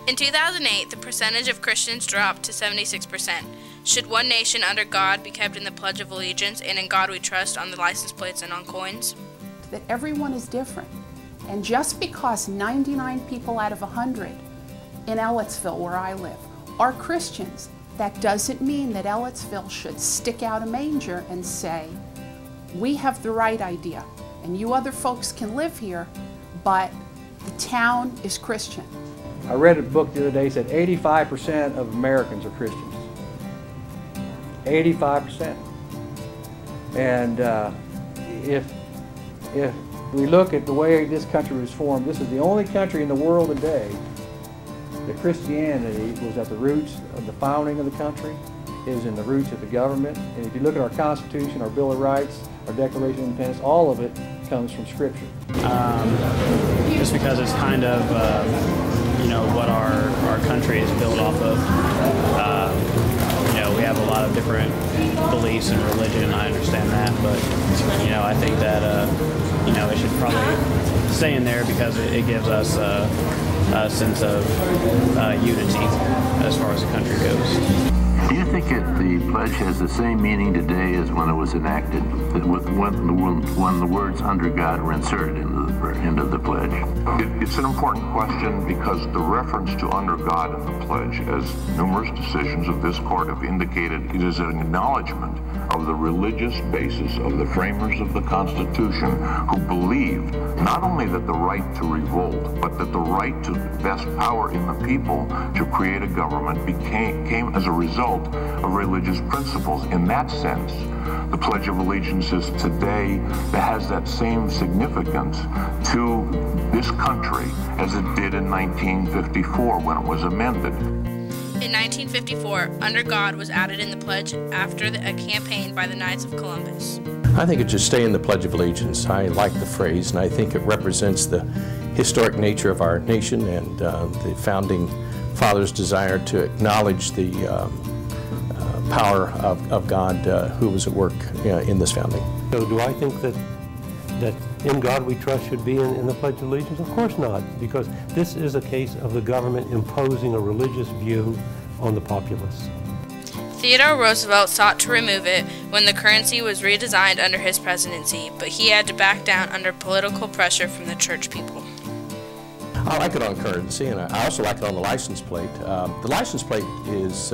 In 2008, the percentage of Christians dropped to 76%. Should one nation under God be kept in the Pledge of Allegiance and in God we trust on the license plates and on coins? That everyone is different. And just because 99 people out of 100 in Ellettsville, where I live, are Christians, that doesn't mean that Ellettsville should stick out a manger and say, we have the right idea, and you other folks can live here, but the town is Christian. I read a book the other day that said 85% of Americans are Christians. 85%. And if we look at the way this country was formed, this is the only country in the world today that Christianity was at the roots of the founding of the country, is in the roots of the government. And if you look at our Constitution, our Bill of Rights, our Declaration of Independence, all of it comes from Scripture. Just because it's kind of, you know, what our country is built off of. You know, we have a lot of different beliefs and religion, I understand that, but, you know, I think that, you know, it should probably stay in there because it gives us a sense of unity as far as the country goes. Do you think the pledge has the same meaning today as when it was enacted, when the words "under God" were inserted into the pledge? It's an important question because the reference to "under God" in the pledge, as numerous decisions of this court have indicated, it is an acknowledgement of the religious basis of the framers of the Constitution, who believed not only that the right to revolt, but that the right to vest power in the people to create a government came as a result of religious principles. In that sense, the Pledge of Allegiance is today, that has that same significance to this country as it did in 1954 when it was amended. In 1954, "Under God" was added in the pledge after a campaign by the Knights of Columbus. I think it should stay in the Pledge of Allegiance. I like the phrase, and I think it represents the historic nature of our nation and the founding fathers' desire to acknowledge the power of God who was at work in this founding. So do I think that "In God We Trust" should be in the Pledge of Allegiance? Of course not, because this is a case of the government imposing a religious view on the populace. Theodore Roosevelt sought to remove it when the currency was redesigned under his presidency, but he had to back down under political pressure from the church people. I like it on currency, and I also like it on the license plate. The license plate is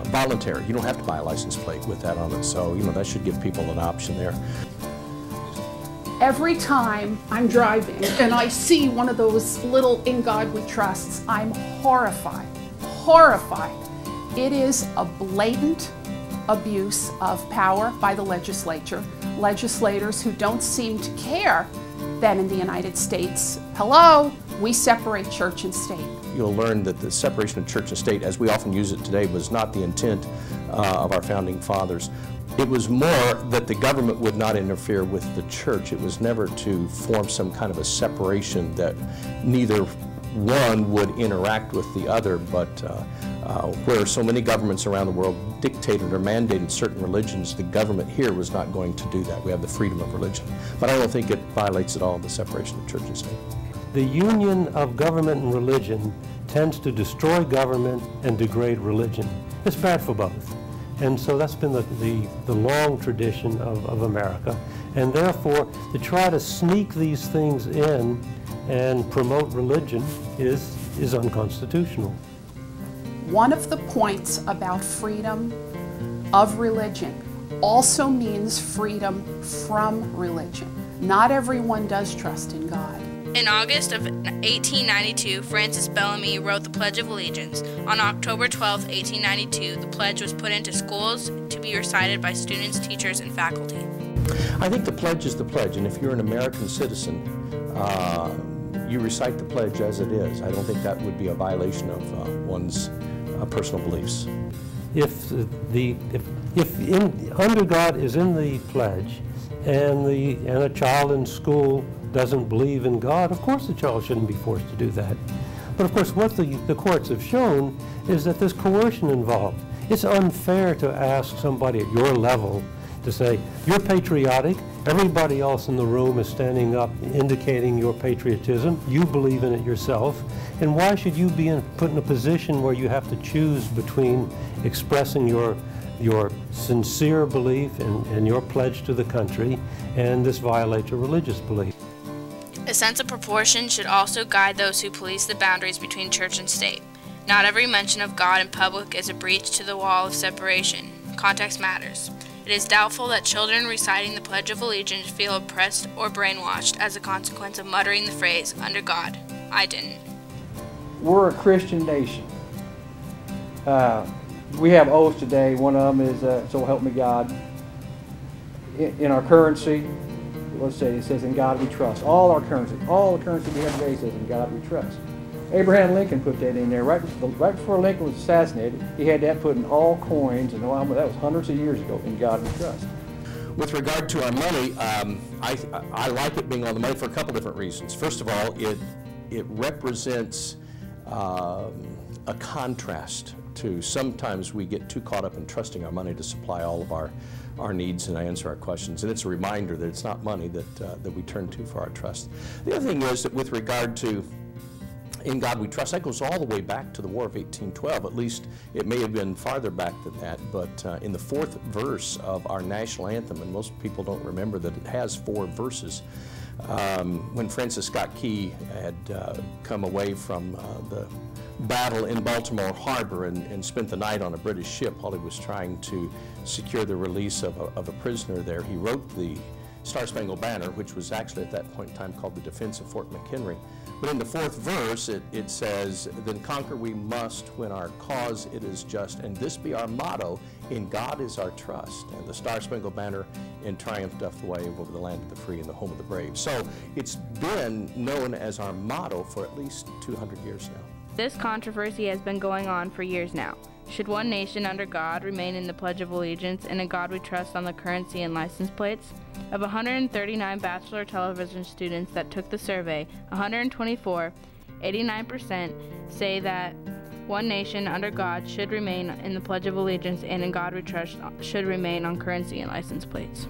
voluntary. You don't have to buy a license plate with that on it, so you know that should give people an option there. Every time I'm driving and I see one of those little "In God We Trusts," I'm horrified, horrified. It is a blatant abuse of power by the legislature, legislators who don't seem to care that in the United States, hello, we separate church and state. You'll learn that the separation of church and state, as we often use it today, was not the intent of our founding fathers. It was more that the government would not interfere with the church. It was never to form some kind of a separation that neither one would interact with the other, but where so many governments around the world dictated or mandated certain religions, the government here was not going to do that. We have the freedom of religion. But I don't think it violates at all the separation of church and state. The union of government and religion tends to destroy government and degrade religion. It's bad for both. And so that's been the long tradition of America. And therefore, to try to sneak these things in and promote religion is unconstitutional. One of the points about freedom of religion also means freedom from religion. Not everyone does trust in God. In August of 1892, Francis Bellamy wrote the Pledge of Allegiance. On October 12, 1892, the pledge was put into schools to be recited by students, teachers, and faculty. I think the pledge is the pledge, and if you're an American citizen, you recite the pledge as it is. I don't think that would be a violation of one's personal beliefs. If "Under God" is in the pledge, and a child in school doesn't believe in God, of course the child shouldn't be forced to do that. But of course what the courts have shown is that there's coercion involved. It's unfair to ask somebody at your level to say, you're patriotic Everybody else in the room is standing up, indicating your patriotism. You believe in it yourself. And why should you be put in a position where you have to choose between expressing your sincere belief and your pledge to the country, and this violates your religious belief? A sense of proportion should also guide those who police the boundaries between church and state. Not every mention of God in public is a breach to the wall of separation. Context matters. It is doubtful that children reciting the Pledge of Allegiance feel oppressed or brainwashed as a consequence of muttering the phrase, "Under God." I didn't. We're a Christian nation. We have oaths today. One of them is, "So help me God." In our currency, let's say it says, "In God we trust." All the currency we have today says, "In God we trust." Abraham Lincoln put that in there right before Lincoln was assassinated. He had that put in all coins, and that was hundreds of years ago. "In God we trust." With regard to our money, I like it being on the money for a couple different reasons. First of all, it represents a contrast to sometimes we get too caught up in trusting our money to supply all of our needs and answer our questions. And it's a reminder that it's not money that we turn to for our trust. The other thing is that with regard to "In God we trust," that goes all the way back to the War of 1812. At least it may have been farther back than that, but in the 4th verse of our national anthem, and most people don't remember that it has 4 verses, when Francis Scott Key had come away from the battle in Baltimore Harbor and spent the night on a British ship while he was trying to secure the release of a prisoner there, he wrote the Star-Spangled Banner, which was actually at that point in time called the Defense of Fort McHenry. But in the 4th verse, it says, "Then conquer we must when our cause it is just, and this be our motto, in God is our trust." And the Star-Spangled Banner in triumph doth wave over the land of the free and the home of the brave. So it's been known as our motto for at least 200 years now. This controversy has been going on for years now. Should one nation under God remain in the Pledge of Allegiance and "In God we trust" on the currency and license plates? Of 139 bachelor television students that took the survey, 124, 89% say that one nation under God should remain in the Pledge of Allegiance and "In God we trust" should remain on currency and license plates.